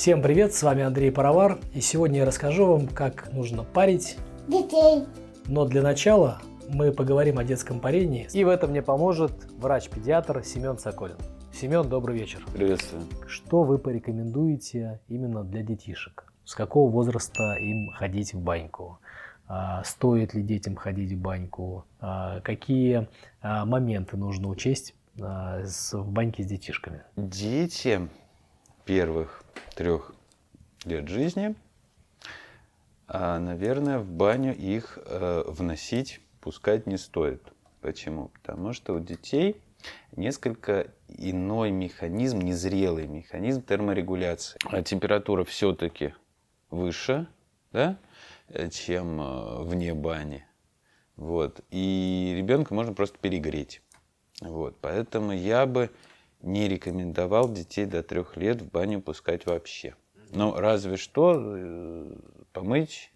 Всем привет, с вами Андрей Паровар, и сегодня я расскажу вам, как нужно парить детей. Но для начала мы поговорим о детском парении, и в этом мне поможет врач-педиатр Семен Соколин. Семен, добрый вечер. Приветствую. Что вы порекомендуете именно для детишек? С какого возраста им ходить в баньку? Стоит ли детям ходить в баньку? Какие моменты нужно учесть в баньке с детишками? Дети первых 3 лет жизни, наверное, в баню их вносить, пускать не стоит. Почему? Потому что у детей несколько иной механизм, незрелый механизм терморегуляции. Температура все-таки выше, да, чем вне бани. Вот. И ребенка можно просто перегреть. Вот. Поэтому я бы не рекомендовал детей до 3 лет в баню пускать вообще. Ну, разве что помыть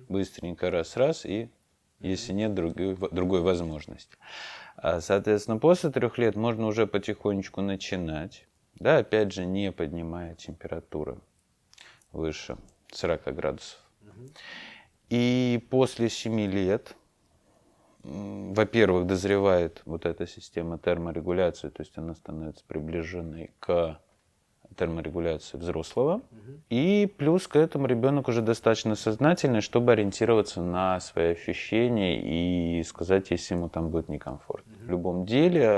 быстренько раз, и если нет другой возможности. Соответственно, после 3 лет можно уже потихонечку начинать. Да, опять же, не поднимая температуру выше 40 градусов. И после 7 лет, во-первых, дозревает вот эта система терморегуляции, то есть она становится приближенной к терморегуляции взрослого. И плюс к этому ребенок уже достаточно сознательный, чтобы ориентироваться на свои ощущения и сказать, если ему там будет некомфортно. В любом деле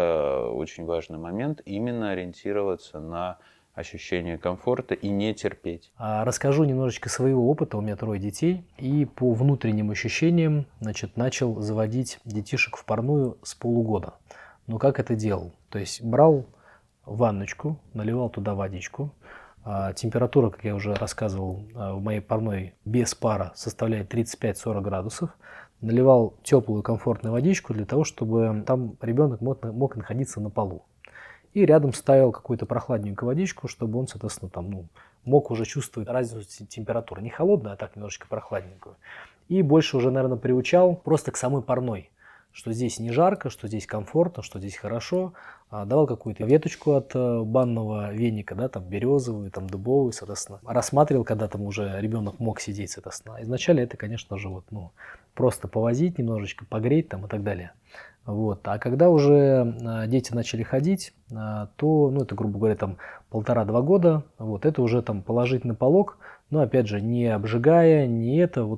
очень важный момент именно ориентироваться на ощущение комфорта и не терпеть. Расскажу немножечко своего опыта. У меня 3 детей. И по внутренним ощущениям, начал заводить детишек в парную с полугода. Но как это делал? То есть брал ванночку, наливал туда водичку. Температура, как я уже рассказывал, в моей парной без пара составляет 35-40 градусов. Наливал теплую комфортную водичку для того, чтобы там ребенок мог находиться на полу. И рядом ставил какую-то прохладненькую водичку, чтобы он, соответственно, мог уже чувствовать разницу температуры. Не холодную, а так немножечко прохладненькую. И больше уже, наверное, приучал просто к самой парной. Что здесь не жарко, что здесь комфортно, что здесь хорошо. Давал какую-то веточку от банного веника, да, там березовую, там дубовую, соответственно. Рассматривал, когда там уже ребенок мог сидеть, соответственно. Изначально это, конечно же, просто повозить немножечко, погреть там и так далее. Вот. А когда уже дети начали ходить, то, это, грубо говоря, там 1,5-2 года, это уже там положить на полог, но опять же не обжигая,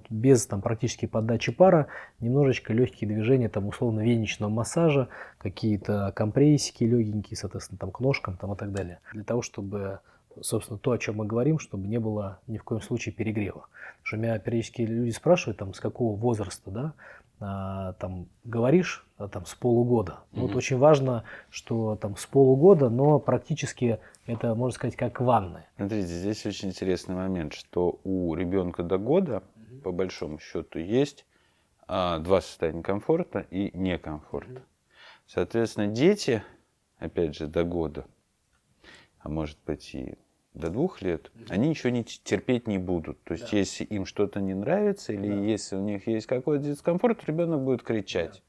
без практически подачи пара, немножечко легкие движения, там условно веничного массажа, какие-то компрессики легенькие, соответственно, там к ножкам там, и так далее. Для того, чтобы, собственно, то, о чем мы говорим, чтобы не было ни в коем случае перегрева. Потому что меня периодически люди спрашивают, с какого возраста, да, говоришь, с полугода. Очень важно, что с полугода, но практически это, можно сказать, как ванны. Смотрите, здесь очень интересный момент, что у ребенка до года, по большому счету, есть 2 состояния: комфорта и некомфорта. Соответственно, дети, опять же, до года, а может быть и до 2 лет, они ничего не терпеть не будут. То есть, если им что-то не нравится, или если у них есть какой-то дискомфорт, ребенок будет кричать.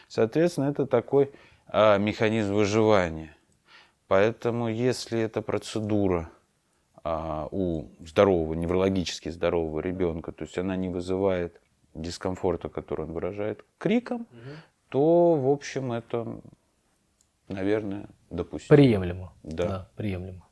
Соответственно, это такой механизм выживания. Поэтому, если эта процедура у здорового, неврологически здорового ребенка, то есть она не вызывает дискомфорта, который он выражает криком, то, в общем, это, наверное, допустимо. Приемлемо. Да, приемлемо.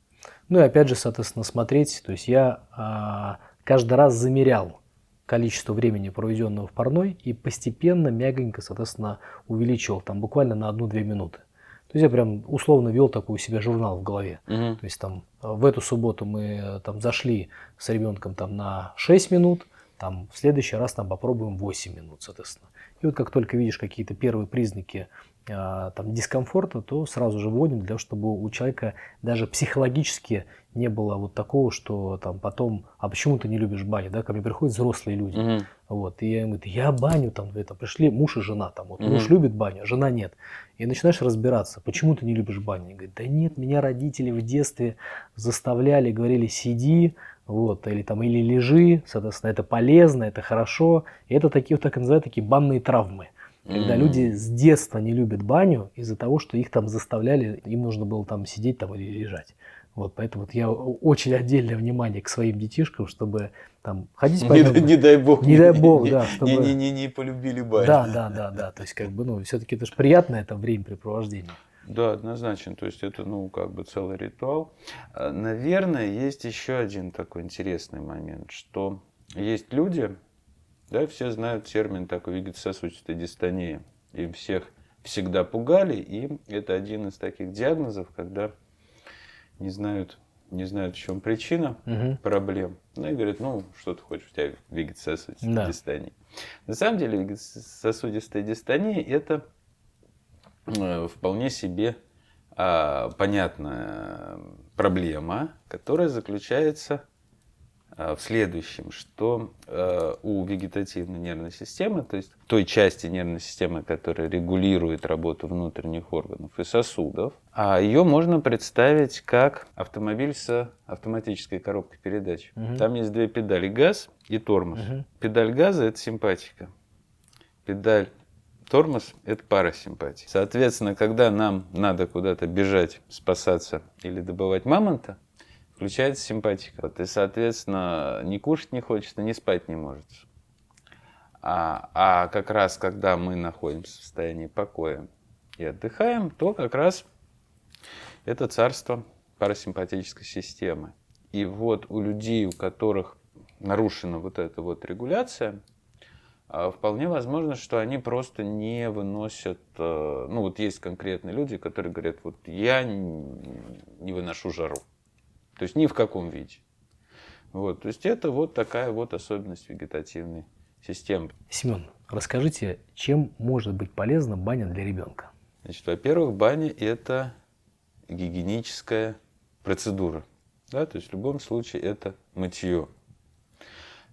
И опять же, соответственно, смотреть, то есть я каждый раз замерял количество времени, проведенного в парной, и постепенно, мягонько, соответственно, увеличивал, буквально на 1-2 минуты. То есть я прям условно вел такой у себя журнал в голове. То есть в эту субботу мы зашли с ребенком на 6 минут, в следующий раз попробуем 8 минут, соответственно. И как только видишь какие-то первые признаки дискомфорта, то сразу же вводим, для того, чтобы у человека даже психологически не было такого, что потом, а почему ты не любишь баню, да, ко мне приходят взрослые люди, и я им говорю, я баню, пришли муж и жена, муж любит баню, а жена нет, и начинаешь разбираться, почему ты не любишь баню, и говорит, да нет, меня родители в детстве заставляли, говорили, сиди, или лежи, соответственно, это полезно, это хорошо, и это такие, так и называют, такие банные травмы. Когда люди с детства не любят баню из-за того, что их заставляли, им нужно было сидеть или лежать. Вот, поэтому вот я очень отдельное внимание к своим детишкам, чтобы там ходить по Не дай бог. Не дай бог, да, чтобы... Не полюбили баню. Да. То есть, как бы, ну, все-таки это же приятное это времяпрепровождение. Да, однозначно. То есть это, ну, как бы целый ритуал. Наверное, есть еще один такой интересный момент, что есть люди, да, все знают термин такой вегетососудистой дистонии. Им всех всегда пугали, и это один из таких диагнозов, когда не знают, в чем причина проблем. Ну и говорят, ну, что ты хочешь, у тебя вегетососудистая дистония. На самом деле вегетососудистая дистония – это вполне себе понятная проблема, которая заключается в следующем, что у вегетативной нервной системы, то есть той части нервной системы, которая регулирует работу внутренних органов и сосудов, ее можно представить как автомобиль с автоматической коробкой передач. Там есть две педали, газ и тормоз. Педаль газа – это симпатика. Педаль тормоз – это парасимпатия. Соответственно, когда нам надо куда-то бежать, спасаться или добывать мамонта, включается симпатика. Вот, и, соответственно, ни кушать не хочется, ни спать не может. А как раз, когда мы находимся в состоянии покоя и отдыхаем, то как раз это царство парасимпатической системы. И вот у людей, у которых нарушена вот эта вот регуляция, вполне возможно, что они просто не выносят... Ну, вот есть конкретные люди, которые говорят, вот я не выношу жару. То есть ни в каком виде. Вот, то есть это вот такая вот особенность вегетативной системы. Семен, расскажите, чем может быть полезна баня для ребенка? Значит, во-первых, баня – это гигиеническая процедура. Да? То есть в любом случае это мытье.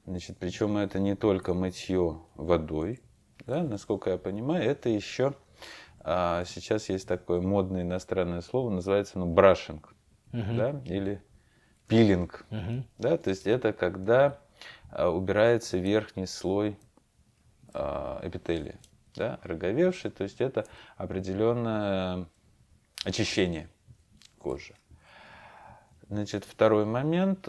Значит, причем это не только мытье водой. Да? Насколько я понимаю, это еще... сейчас есть такое модное иностранное слово, называется брашинг. Да? Или пилинг. Да? То есть это когда убирается верхний слой эпителия, да? Роговевший. То есть это определенное очищение кожи. Значит, второй момент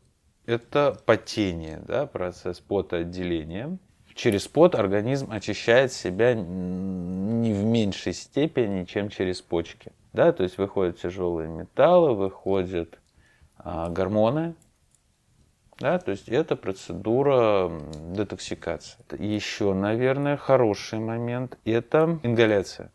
– это потение, да? Процесс потоотделения. Через пот организм очищает себя не в меньшей степени, чем через почки. Да? То есть выходят тяжелые металлы, выходят гормоны, да, то есть это процедура детоксикации. Еще, наверное, хороший момент – это ингаляция.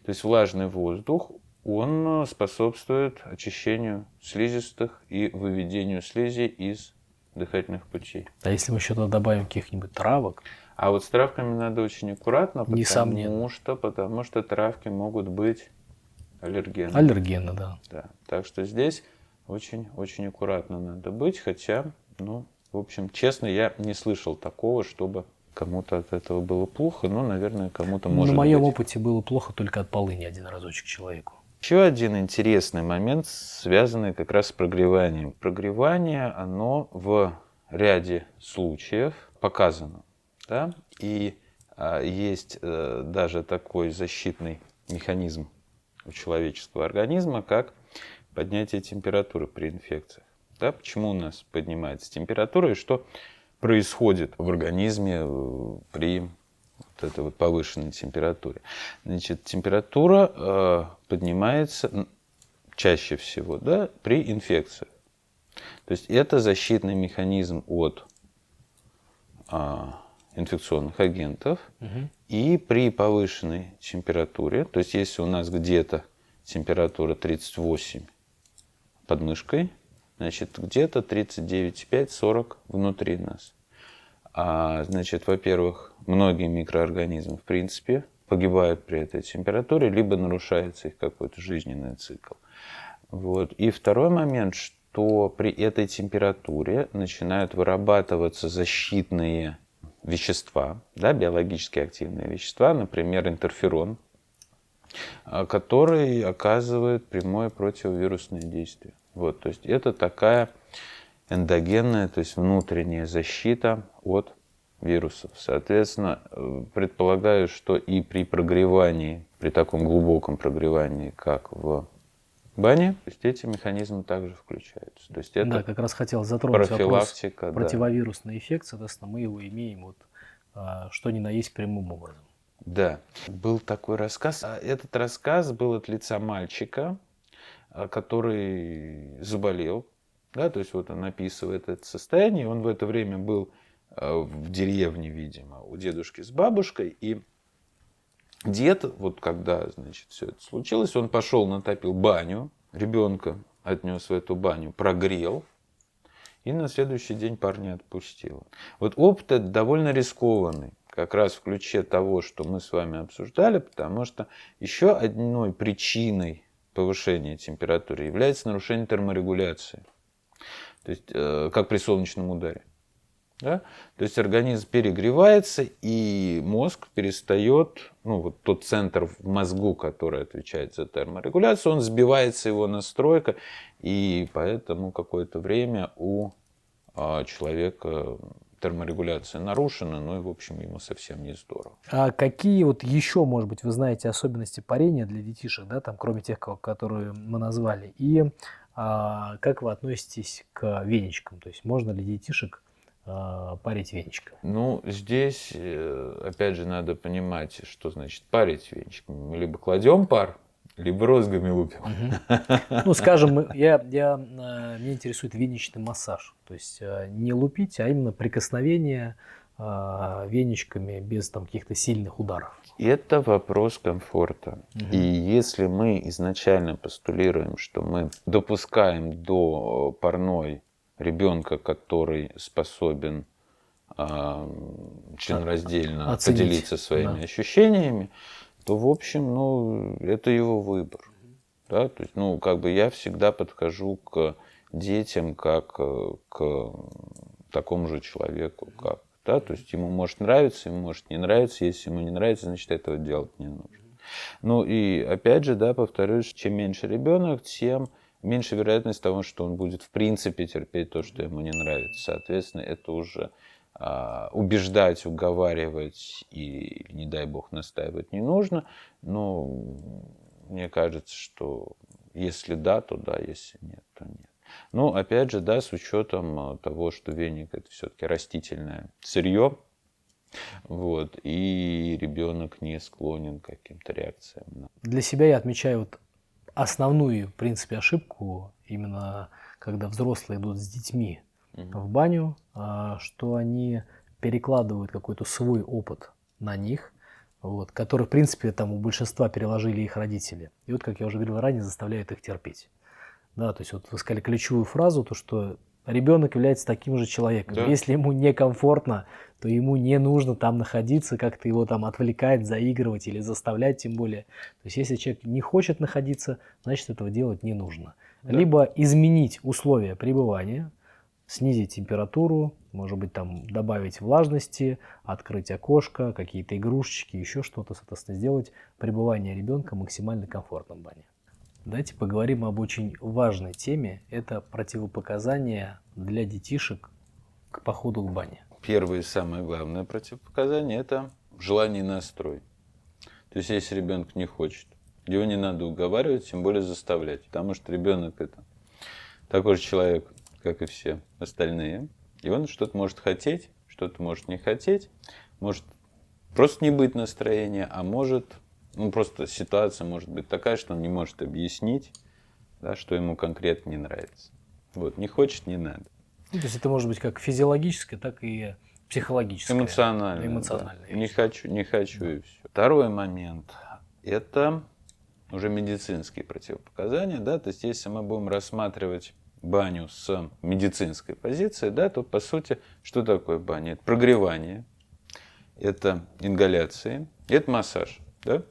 То есть влажный воздух, он способствует очищению слизистых и выведению слизи из дыхательных путей. А если мы еще туда добавим каких-нибудь травок? А вот с травками надо очень аккуратно, Несомненно. потому что травки могут быть аллергенны. Аллергенны, да. Так что здесь очень аккуратно надо быть, хотя, ну, в общем, честно, я не слышал такого, чтобы кому-то от этого было плохо, но, наверное, кому-то может быть. На моем опыте было плохо только от полыни один разочек человеку. Еще один интересный момент, связанный как раз с прогреванием. Прогревание, оно в ряде случаев показано, да? И есть даже такой защитный механизм у человеческого организма, как поднятие температуры при инфекциях. Да? Почему у нас поднимается температура и что происходит в организме при вот этой вот повышенной температуре? Значит, температура поднимается чаще всего, да, при инфекциях. То есть это защитный механизм от инфекционных агентов. И при повышенной температуре, то есть если у нас где-то температура 38 под мышкой, значит, где-то 39,5-40 внутри нас. Значит, во-первых, многие микроорганизмы, в принципе, погибают при этой температуре, либо нарушается их какой-то жизненный цикл. Вот. И второй момент, что при этой температуре начинают вырабатываться защитные вещества, да, биологически активные вещества, например, интерферон, который оказывает прямое противовирусное действие. Вот, то есть это такая эндогенная, то есть внутренняя защита от вирусов. Соответственно, предполагаю, что и при прогревании, при таком глубоком прогревании, как в бане, то есть эти механизмы также включаются. То есть это Да, как раз хотел затронуть вопрос профилактика, да. противовирусный эффект, соответственно, мы его имеем вот, что ни на есть прямым образом. Да, был такой рассказ. Этот рассказ был от лица мальчика, который заболел. Да, то есть вот он описывает это состояние. Он в это время был в деревне, видимо, у дедушки с бабушкой. И дед, вот когда, значит, все это случилось, он пошел, натопил баню, ребенка отнес в эту баню, прогрел, и на следующий день парня отпустил. Вот опыт этот довольно рискованный, как раз в ключе того, что мы с вами обсуждали, потому что еще одной причиной повышения температуры является нарушение терморегуляции, то есть как при солнечном ударе. Да? То есть организм перегревается, и мозг перестает, ну вот тот центр в мозгу, который отвечает за терморегуляцию, он сбивается, его настройка, и поэтому какое-то время у человека терморегуляция нарушена, ну и в общем ему совсем не здорово. А какие вот еще, может быть, вы знаете особенности парения для детишек, да, там, кроме тех, которые мы назвали, и как вы относитесь к веничкам, то есть можно ли детишек парить веничком? Ну, здесь, опять же, надо понимать, что значит парить веничком. Мы либо кладем пар, либо розгами лупим. Ну, скажем, меня интересует веничный массаж. То есть не лупить, а именно прикосновение веничками без там каких-то сильных ударов. Это вопрос комфорта. И если мы изначально постулируем, что мы допускаем до парной ребенка, который способен членораздельно поделиться своими ощущениями, то, в общем, ну, это его выбор. Да? То есть, ну, как бы я всегда подхожу к детям как к такому же человеку, как, да? То есть ему может нравиться, ему может не нравиться. Если ему не нравится, значит, этого делать не нужно. Ну и опять же, да, повторюсь, чем меньше ребенок, тем меньше вероятность того, что он будет в принципе терпеть то, что ему не нравится. Соответственно, это уже убеждать, уговаривать и, не дай бог, настаивать не нужно. Но мне кажется, что если да, то да, если нет, то нет. Ну, опять же, да, с учетом того, что веник это все-таки растительное сырье, вот, и ребенок не склонен к каким-то реакциям. Для себя я отмечаю вот основную, в принципе, ошибку, именно когда взрослые идут с детьми в баню, что они перекладывают какой-то свой опыт на них, вот, который, в принципе, там у большинства переложили их родители. И вот, как я уже говорил ранее, заставляют их терпеть. Да, то есть вот вы сказали ключевую фразу, то что ребенок является таким же человеком. Да. Если ему некомфортно, то ему не нужно там находиться, как-то его там отвлекать, заигрывать или заставлять тем более. То есть если человек не хочет находиться, значит этого делать не нужно. Да. Либо изменить условия пребывания, снизить температуру, может быть там добавить влажности, открыть окошко, какие-то игрушечки, еще что-то, соответственно, сделать пребывание ребенка максимально комфортным в бане. Давайте поговорим об очень важной теме. Это противопоказания для детишек к походу к бане. Первое и самое главное противопоказание – это желание и настрой. То есть, если ребенок не хочет, его не надо уговаривать, тем более заставлять. Потому что ребенок – это такой же человек, как и все остальные. И он что-то может хотеть, что-то может не хотеть. Может просто не быть настроения, а может… Ну, просто ситуация может быть такая, что он не может объяснить, да, что ему конкретно не нравится. Вот, не хочет, не надо. Ну, то есть это может быть как физиологическое, так и психологическое. Эмоционально. Да. Не хочу да. И все. Второй момент – это уже медицинские противопоказания. Да? То есть если мы будем рассматривать баню с медицинской позиции, да, то по сути, что такое баня? Это прогревание, это ингаляции, это массаж. Да?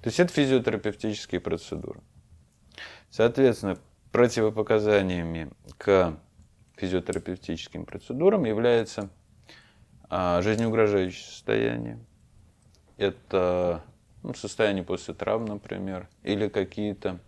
То есть это физиотерапевтические процедуры. Соответственно, противопоказаниями к физиотерапевтическим процедурам является жизнеугрожающее состояние. Это состояние после травм, например, или какие-то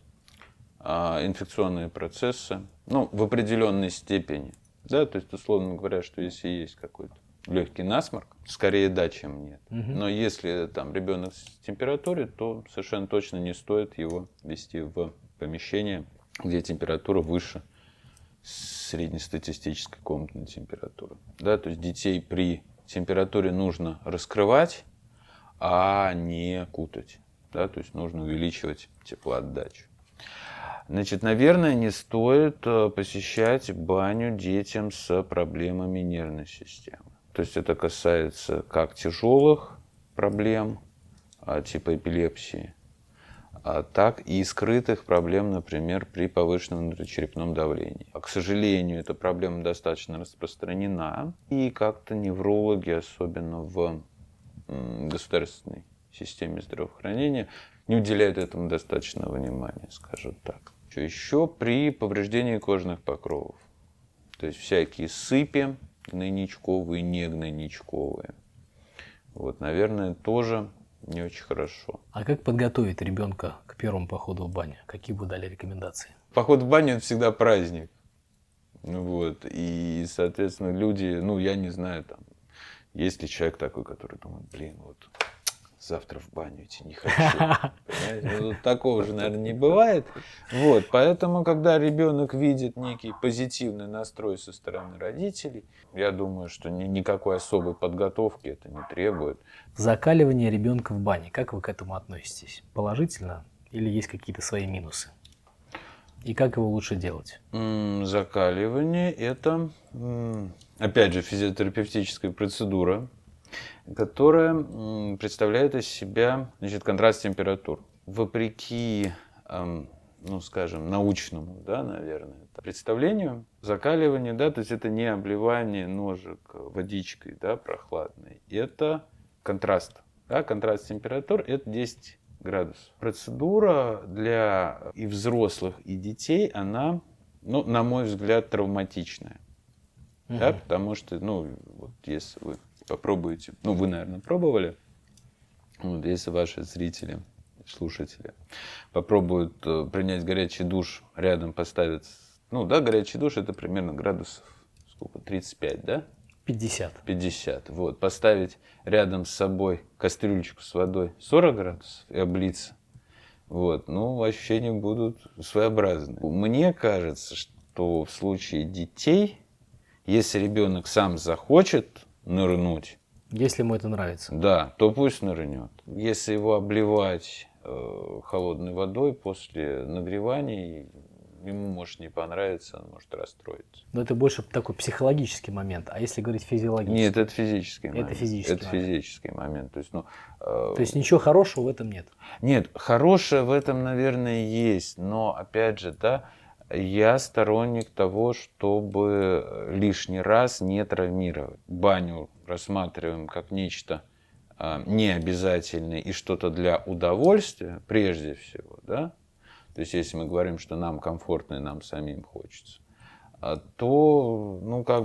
инфекционные процессы, в определенной степени. Да? То есть, условно говоря, что если есть какой-то легкий насморк, скорее да, чем нет. Но если там ребенок с температурой, то совершенно точно не стоит его вести в помещение, где температура выше среднестатистической комнатной температуры. Да, то есть детей при температуре нужно раскрывать, а не кутать. Да, то есть нужно увеличивать теплоотдачу. Значит, наверное, не стоит посещать баню детям с проблемами нервной системы. То есть это касается как тяжелых проблем, типа эпилепсии, так и скрытых проблем, например, при повышенном внутричерепном давлении. К сожалению, эта проблема достаточно распространена, и как-то неврологи, особенно в государственной системе здравоохранения, не уделяют этому достаточного внимания, скажем так. Еще при повреждении кожных покровов. То есть всякие сыпи, гнойничковые, негнойничковые. Вот, наверное, тоже не очень хорошо. А как подготовить ребенка к первому походу в баню? Какие бы дали рекомендации? Поход в баню – это всегда праздник. Вот. И, соответственно, люди, я не знаю, там, есть ли человек такой, который думает, вот завтра в баню идти не хочу. Понимаете? Такого же, наверное, не бывает. Вот. Поэтому, когда ребенок видит некий позитивный настрой со стороны родителей, я думаю, что никакой особой подготовки это не требует. Закаливание ребенка в бане. Как вы к этому относитесь? Положительно или есть какие-то свои минусы? И как его лучше делать? Закаливание – это, опять же, физиотерапевтическая процедура, которая представляет из себя, контраст температур. Вопреки, скажем, научному, наверное, представлению, закаливание, то есть это не обливание ножек водичкой, прохладной, это контраст. Контраст температур – это 10 градусов. Процедура для и взрослых, и детей, она, на мой взгляд, травматичная. Да, потому что, если вы попробуете, вы, наверное, пробовали, если ваши зрители, слушатели попробуют принять горячий душ, рядом поставить, горячий душ это примерно градусов, 35, да? 50. 50, вот, поставить рядом с собой кастрюлечку с водой 40 градусов и облиться, ощущения будут своеобразные. Мне кажется, что в случае детей, если ребенок сам захочет нырнуть, если ему это нравится, да, то пусть нырнет. Если его обливать холодной водой после нагревания, ему может не понравиться, он может расстроиться. Но это больше такой психологический момент. А если говорить физиологически? Нет, это физический момент. Это физический момент. То есть, то есть ничего хорошего в этом нет? Нет, хорошее в этом, наверное, есть. Но, опять же, я сторонник того, чтобы лишний раз не травмировать. Баню рассматриваем как нечто необязательное и что-то для удовольствия, прежде всего, да? То есть, если мы говорим, что нам комфортно и нам самим хочется, то,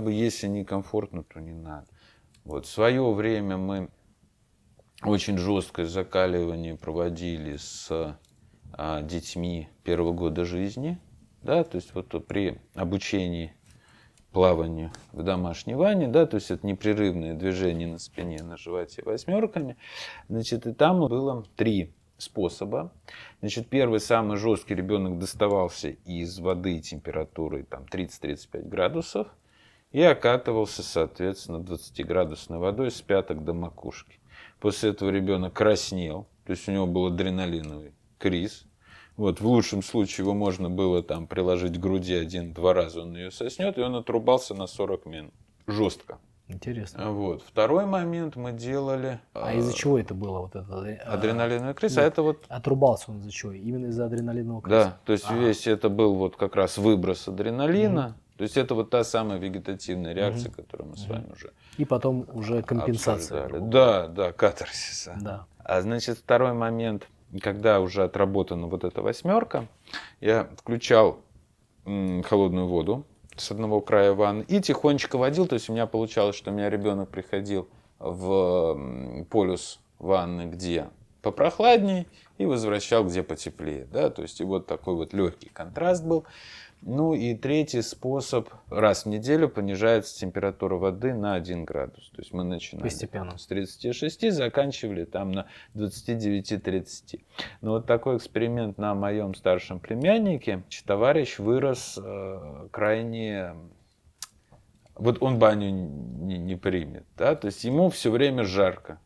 если некомфортно, то не надо. В свое время мы очень жесткое закаливание проводили с детьми первого года жизни, да, то есть при обучении плаванию в домашней ванне, то есть это непрерывное движение на спине, на животе восьмерками, и там было 3 способа. Первый, самый жесткий, ребенок доставался из воды температурой 30-35 градусов и окатывался, соответственно, 20-градусной водой с пяток до макушки. После этого ребенок краснел, то есть у него был адреналиновый криз. В лучшем случае его можно было приложить к груди 1-2 раза, он ее соснет, и он отрубался на 40 минут. Жестко. Интересно. Второй момент мы делали... А из-за чего это было? Адреналиновый криз, Отрубался он из-за чего? Именно из-за адреналинового криза? Да, то есть весь это был как раз выброс адреналина. То есть это та самая вегетативная реакция, которую мы с вами уже и потом уже компенсация. Обсуждали. Да, катарсиса. Да. А второй момент, когда уже отработана эта восьмерка, я включал холодную воду с одного края ванны и тихонечко водил. То есть у меня получалось, что у меня ребенок приходил в полюс ванны, где попрохладнее, и возвращал, где потеплее. Да? То есть и такой легкий контраст был. Ну и третий способ. Раз в неделю понижается температура воды на 1 градус. То есть мы начинали Постепенно. с 36, заканчивали там на 29-30. Но вот такой эксперимент на моем старшем племяннике. Товарищ вырос крайне... Вот он баню не примет, да, то есть ему все время жарко.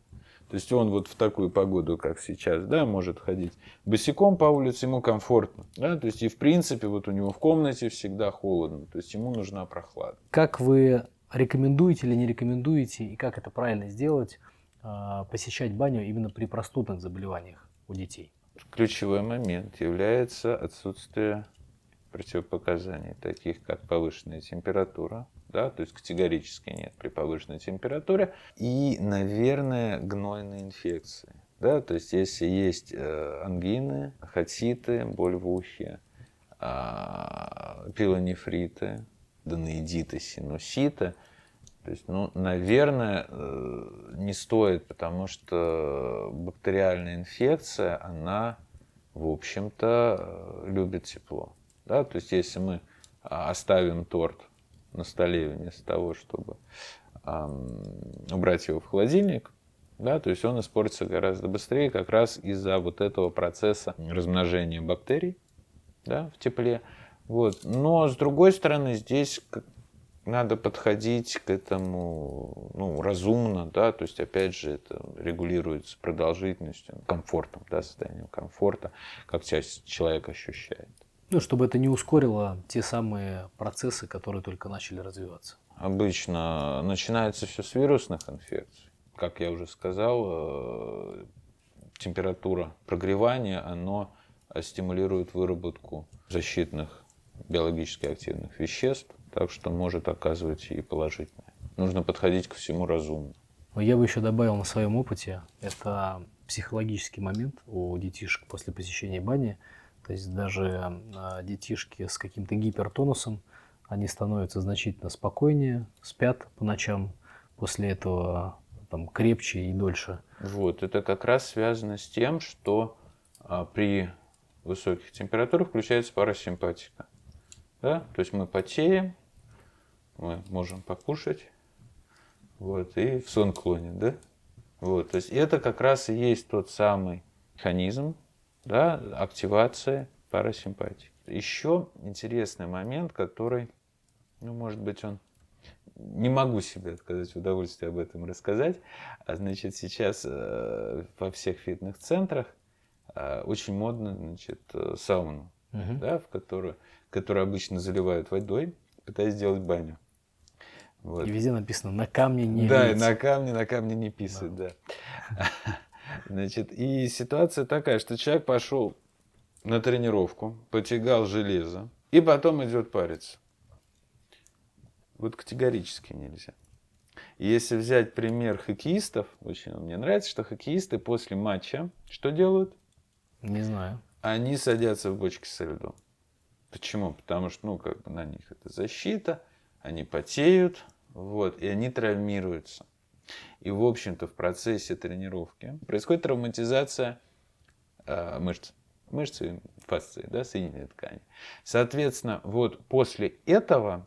То есть он вот в такую погоду, как сейчас, да, может ходить босиком по улице, ему комфортно, да, то есть и в принципе вот у него в комнате всегда холодно, то есть ему нужна прохлада. Как вы рекомендуете или не рекомендуете, и как это правильно сделать, посещать баню именно при простудных заболеваниях у детей? Ключевой момент является отсутствие противопоказаний, таких как повышенная температура, да, то есть категорически нет при повышенной температуре, и, наверное, гнойные инфекции. Да, то есть если есть ангины, отиты, боль в ухе, пилонефриты, даноидиты, синуситы, то есть, ну, наверное, не стоит, потому что бактериальная инфекция, она, в общем-то, любит тепло. Да? То есть, если мы оставим торт на столе вместо того, чтобы убрать его в холодильник, да, то есть он испортится гораздо быстрее как раз из-за вот этого процесса размножения бактерий, да, в тепле. Вот. Но, с другой стороны, здесь надо подходить к этому, ну, разумно, да, то есть, опять же, это регулируется продолжительностью, комфортом, да, состоянием комфорта, как человек ощущает. Ну, чтобы это не ускорило те самые процессы, которые только начали развиваться. Обычно начинается все с вирусных инфекций. Как я уже сказал, температура прогревания, оно стимулирует выработку защитных биологически активных веществ, так что может оказывать и положительное. Нужно подходить ко всему разумно. Я бы еще добавил на своем опыте, это психологический момент у детишек после посещения бани. То есть даже детишки с каким-то гипертонусом, они становятся значительно спокойнее, спят по ночам, после этого там, крепче и дольше. Вот, это как раз связано с тем, что при высоких температурах включается парасимпатика. Да? То есть мы потеем, мы можем покушать, вот, и в сон клонит, да? Вот, то есть это как раз и есть тот самый механизм, да, активации парасимпатики. Еще интересный момент, который, ну, может быть, он... Не могу себе отказать в удовольствии об этом рассказать. Значит, сейчас во всех фитнес-центрах очень модно, значит, сауну, да, которую обычно заливают водой, пытаясь сделать баню. Вот. И везде написано «на камне не Да, лить». и на камне не писать, да. Значит, и ситуация такая, что человек пошел на тренировку, потягал железо, и потом идет париться. Вот категорически нельзя. И если взять пример хоккеистов, очень мне нравится, что хоккеисты после матча что делают? Не знаю. Они садятся в бочки со льдом. Почему? Потому что, ну, как бы на них это защита, они потеют, вот, и они травмируются. И, в общем-то, в процессе тренировки происходит травматизация мышц. Мышцы, фасции, да, соединительной ткани. Соответственно, вот после этого,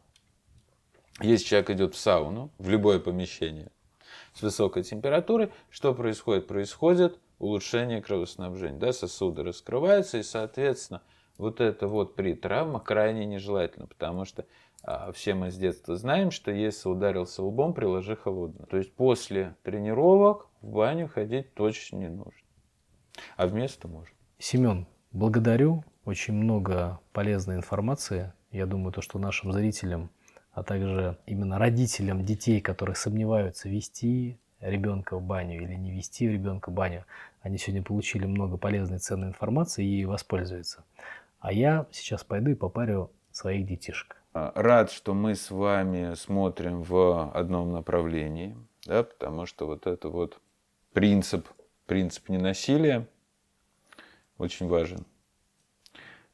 если человек идет в сауну, в любое помещение с высокой температурой, что происходит? Происходит улучшение кровоснабжения. Да, сосуды раскрываются, и, соответственно, вот это вот при травмах крайне нежелательно, потому что все мы с детства знаем, что если ударился лбом, приложи холодное. То есть после тренировок в баню ходить точно не нужно. А вместо можно. Семен, благодарю. Очень много полезной информации. Я думаю, то, что нашим зрителям, а также именно родителям детей, которые сомневаются, вести ребенка в баню или не вести ребенка в баню, они сегодня получили много полезной, ценной информации и ей воспользуются. А я сейчас пойду и попарю своих детишек. Рад, что мы с вами смотрим в одном направлении, да, потому что вот это вот принцип ненасилия очень важен.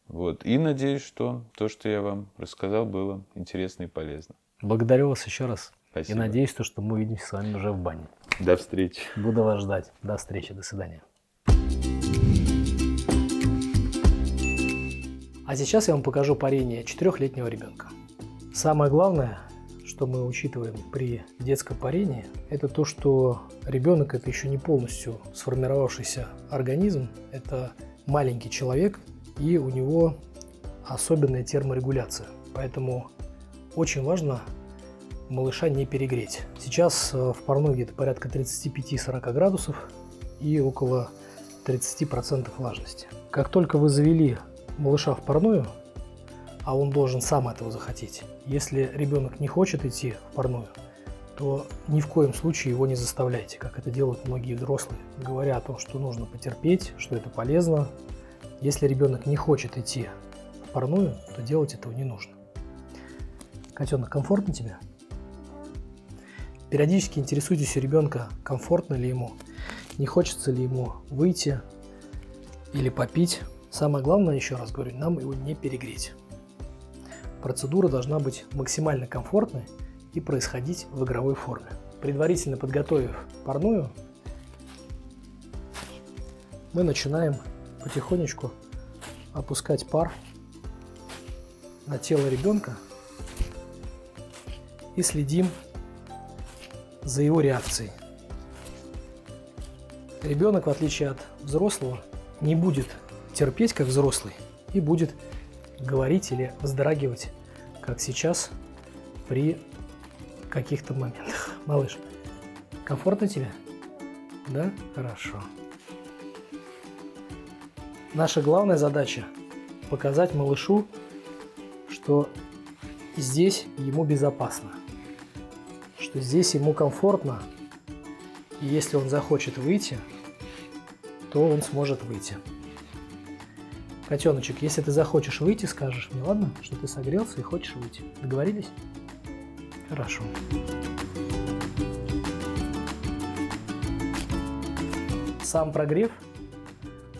Вот. И надеюсь, что то, что я вам рассказал, было интересно и полезно. Благодарю вас еще раз. Спасибо. И надеюсь, что мы увидимся с вами уже в бане. До встречи. Буду вас ждать. До встречи. До свидания. А сейчас я вам покажу парение 4-летнего ребенка. Самое главное, что мы учитываем при детском парении, это то, что ребенок – это еще не полностью сформировавшийся организм, это маленький человек, и у него особенная терморегуляция. Поэтому очень важно малыша не перегреть. Сейчас в парной где-то порядка 35-40 градусов и около 30% влажности. Как только вы завели малыша в парную, а он должен сам этого захотеть, если ребенок не хочет идти в парную, то ни в коем случае его не заставляйте, как это делают многие взрослые, говоря о том, что нужно потерпеть, что это полезно. Если ребенок не хочет идти в парную, то делать этого не нужно. Котенок, комфортно тебе? Периодически интересуйтесь у ребенка, комфортно ли ему, не хочется ли ему выйти или попить. Самое главное, еще раз говорю, нам его не перегреть. Процедура должна быть максимально комфортной и происходить в игровой форме. Предварительно подготовив парную, мы начинаем потихонечку опускать пар на тело ребенка и следим за его реакцией. Ребенок, в отличие от взрослого, не будет терпеть, как взрослый, и будет говорить или вздрагивать, как сейчас, при каких-то моментах. Малыш, комфортно тебе? Да? Хорошо. Наша главная задача – показать малышу, что здесь ему безопасно, что здесь ему комфортно, и если он захочет выйти, то он сможет выйти. Котеночек, если ты захочешь выйти, скажешь мне, ладно, что ты согрелся и хочешь выйти. Договорились? Хорошо. Сам прогрев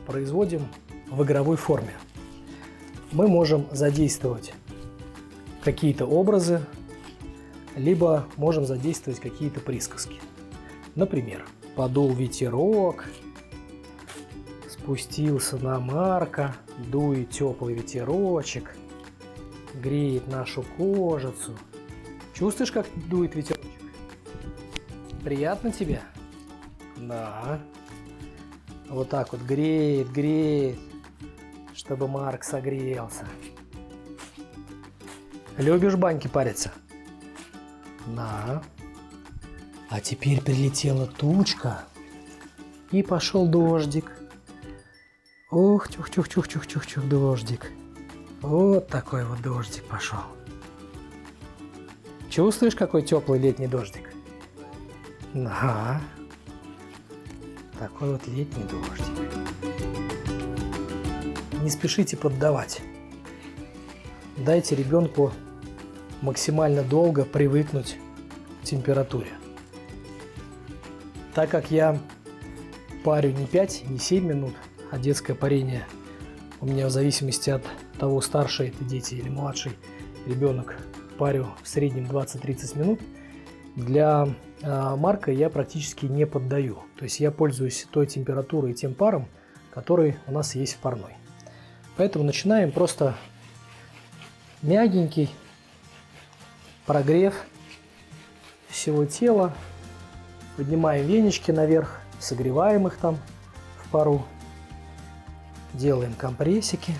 производим в игровой форме. Мы можем задействовать какие-то образы, либо можем задействовать какие-то присказки. Например, подул ветерок, спустился на Марка, дует теплый ветерочек, греет нашу кожицу. Чувствуешь, как дует ветерочек? Приятно тебе? Да. Вот так вот греет, греет, чтобы Марк согрелся. Любишь баньки париться? Да. А теперь прилетела тучка, и пошел дождик. Ух, тюх-тюх-тюх-тюх-тюх, дождик. Вот такой вот дождик пошел. Чувствуешь, какой теплый летний дождик? Да. Такой вот летний дождик. Не спешите поддавать. Дайте ребенку максимально долго привыкнуть к температуре. Так как я парю не 5, не 7 минут, а детское парение у меня в зависимости от того, старший это дети или младший ребенок, парю в среднем 20-30 минут, для Марка я практически не поддаю. То есть я пользуюсь той температурой и тем паром, который у нас есть в парной. Поэтому начинаем просто мягенький прогрев всего тела. Поднимаем венички наверх, согреваем их там в пару. Делаем компрессики.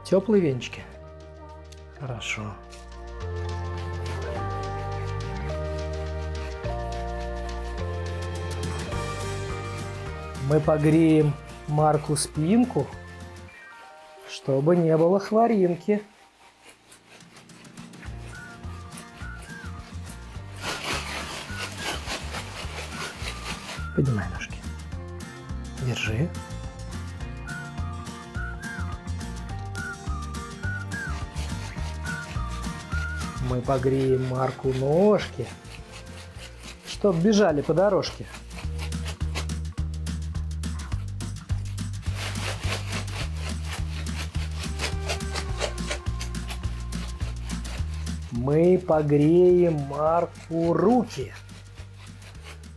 Теплые венички. Хорошо. Мы погреем Марку спинку, чтобы не было хворинки. Поднимай ножки. Держи. Мы погреем Марку ножки, чтоб бежали по дорожке. Мы погреем Марку руки,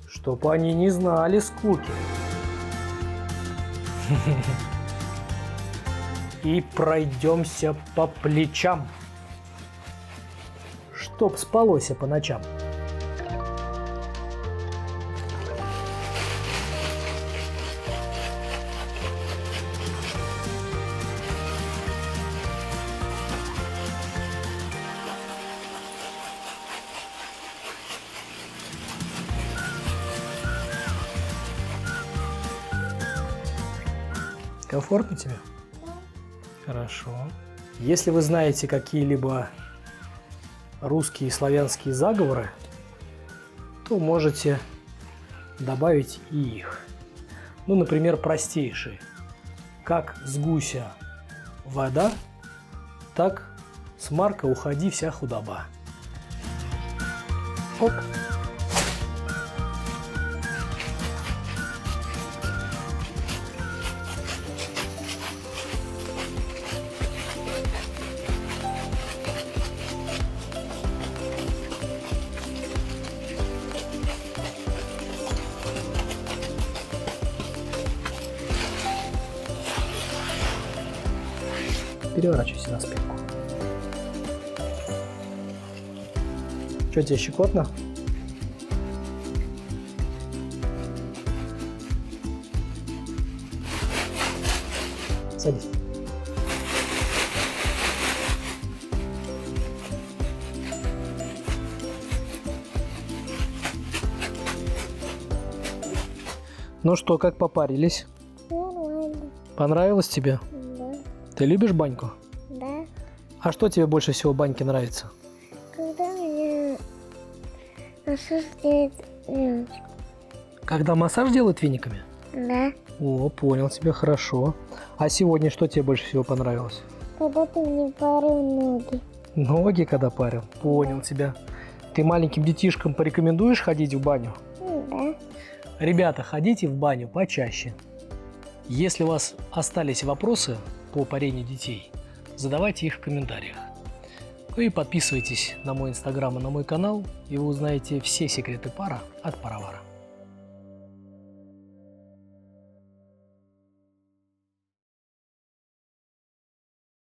чтоб они не знали скуки. и пройдемся по плечам, чтоб спалося по ночам. Комфортно тебе? Хорошо. Если вы знаете какие-либо русские и славянские заговоры, то можете добавить и их. Ну, например, простейшие. Как с гуся вода, так с Марка уходи вся худоба. Оп. Переворачивайся на спинку. Что, тебе щекотно? Садись. Ну что, как попарились? Нормально. Понравилось тебе? Да. Ты любишь баньку? Да. А что тебе больше всего в баньке нравится? Когда мне массаж делает девочка. Когда массаж делают вениками? Да. О, понял тебя, хорошо. А сегодня что тебе больше всего понравилось? Когда ты мне парил ноги. Ноги когда парил? Понял тебя. Ты маленьким детишкам порекомендуешь ходить в баню? Да. Ребята, ходите в баню почаще. Если у вас остались вопросы по парению детей, задавайте их в комментариях. Ну и подписывайтесь на мой инстаграм и на мой канал, и вы узнаете все секреты пара от Паровара.